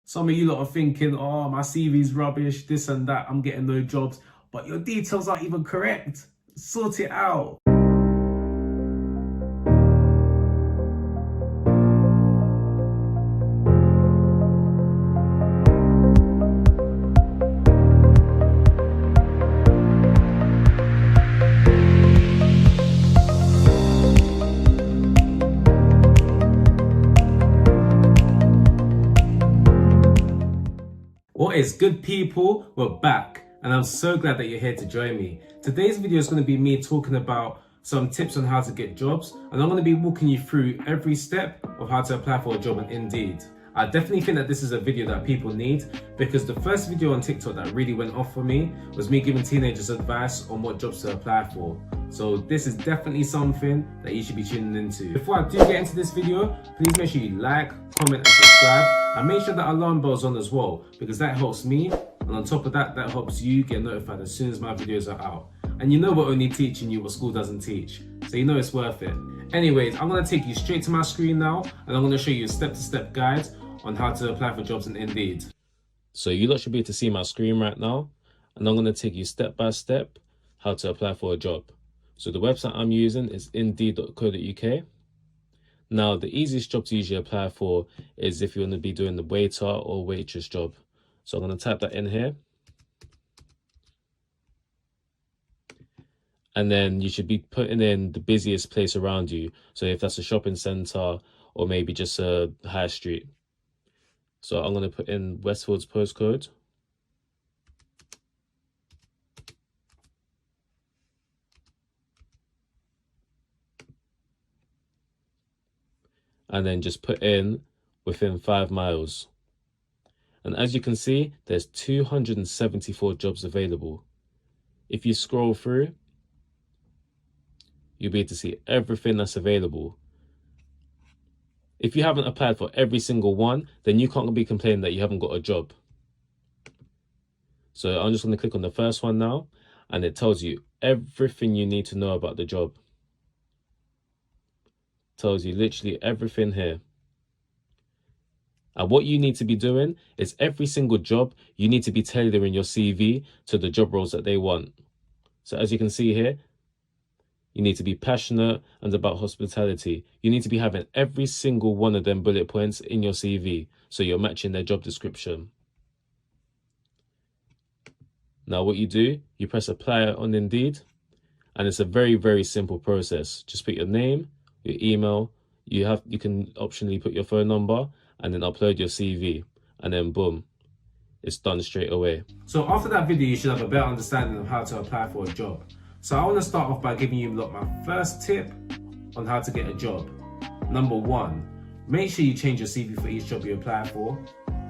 Some of you lot are thinking, oh, my CV's rubbish, this and that, I'm getting no jobs, but your details aren't even correct. Sort it out. What is good, people? We're back and I'm so glad that you're here to join me. Today's video is going to be me talking about some tips on how to get jobs, and I'm going to be walking you through every step of how to apply for a job on Indeed. I definitely think that this is a video that people need, because the first video on TikTok that really went off for me was me giving teenagers advice on what jobs to apply for. So this is definitely something that you should be tuning into. Before I do get into this video, please make sure you like, comment and subscribe, and make sure that alarm bell's on as well, because that helps me, and on top of that, that helps you get notified as soon as my videos are out. And you know we're only teaching you what school doesn't teach, so you know it's worth it. Anyways, I'm going to take you straight to my screen now, and I'm going to show you a step-to-step guide on how to apply for jobs on Indeed. So you lot should be able to see my screen right now, and I'm going to take you step by step how to apply for a job. So the website I'm using is indeed.co.uk. Now, the easiest job to usually apply for is if you want to be doing the waiter or waitress job. So I'm going to type that in here. And then you should be putting in the busiest place around you. So if that's a shopping centre or maybe just a high street. So I'm going to put in Westfield's postcode. And then just put in within 5 miles. And as you can see, there's 274 jobs available. If you scroll through, you'll be able to see everything that's available. If you haven't applied for every single one, then you can't be complaining that you haven't got a job. So I'm just going to click on the first one now, and it tells you everything you need to know about the job. Tells you literally everything here. And what you need to be doing is every single job, you need to be tailoring your CV to the job roles that they want. So as you can see here, you need to be passionate and about hospitality. You need to be having every single one of them bullet points in your CV, so you're matching their job description. Now what you do, you press apply on Indeed, and it's a very, very simple process. Just put your name, your email, you can optionally put your phone number, and then upload your CV, and then boom, it's done straight away. So after that video, you should have a better understanding of how to apply for a job. So I want to start off by giving you my first tip on how to get a job. Number 1, make sure you change your CV for each job you apply for.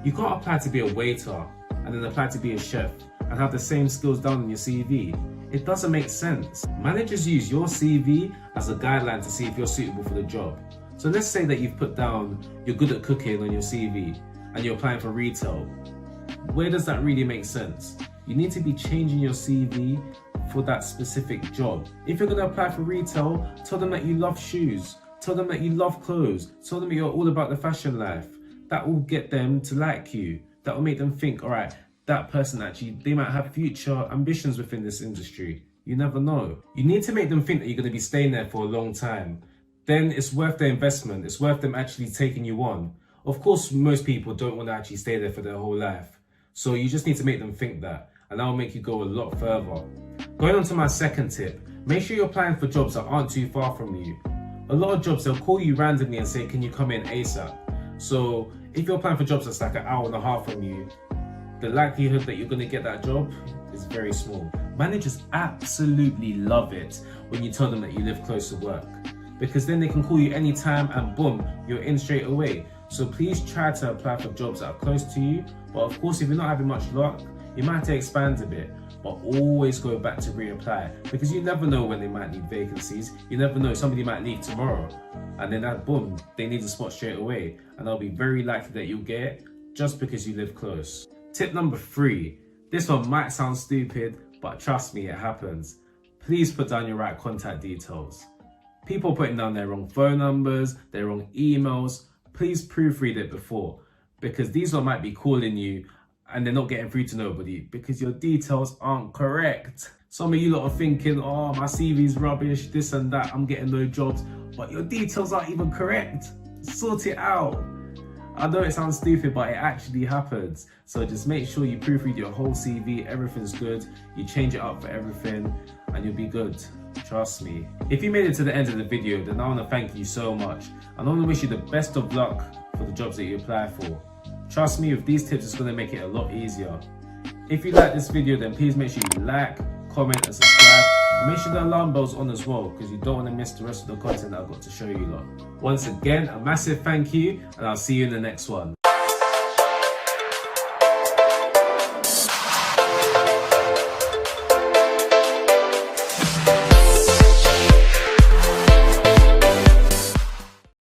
You can't apply to be a waiter and then apply to be a chef and have the same skills down in your CV. It doesn't make sense. Managers use your CV as a guideline to see if you're suitable for the job. So let's say that you've put down you're good at cooking on your CV and you're applying for retail. Where does that really make sense? You need to be changing your CV for that specific job. If you're going to apply for retail, tell them that you love shoes, tell them that you love clothes, tell them that you're all about the fashion life. That will get them to like you. That will make them think, all right, that person actually, they might have future ambitions within this industry. You never know. You need to make them think that you're going to be staying there for a long time. Then it's worth their investment. It's worth them actually taking you on. Of course, most people don't want to actually stay there for their whole life. So you just need to make them think that, and that will make you go a lot further. Going on to my second tip, make sure you're applying for jobs that aren't too far from you. A lot of jobs, they'll call you randomly and say, can you come in ASAP? So if you're applying for jobs that's like an hour and a half from you, the likelihood that you're going to get that job is very small. Managers absolutely love it when you tell them that you live close to work, because then they can call you anytime and boom, you're in straight away. So please try to apply for jobs that are close to you. But of course, if you're not having much luck, you might have to expand a bit, but always go back to reapply, because you never know when they might need vacancies. You never know, somebody might leave tomorrow, and then that boom, they need a spot straight away, and they'll be very likely that you'll get it just because you live close. Tip number 3, this one might sound stupid, but trust me, it happens. Please put down your right contact details. People putting down their wrong phone numbers, their wrong emails. Please proofread it before. because these one might be calling you and they're not getting through to nobody because your details aren't correct. Some of you lot are thinking, oh, my CV's rubbish, this and that, I'm getting no jobs, but your details aren't even correct. Sort it out. I know it sounds stupid, but it actually happens. So just make sure you proofread your whole CV, everything's good, you change it up for everything, and you'll be good. Trust me. If you made it to the end of the video, then I want to thank you so much. And I want to wish you the best of luck for the jobs that you apply for. Trust me, with these tips, it's going to make it a lot easier. If you like this video, then please make sure you like, comment and subscribe. And make sure the alarm bell's on as well, because you don't want to miss the rest of the content that I've got to show you lot. Once again, a massive thank you, and I'll see you in the next one.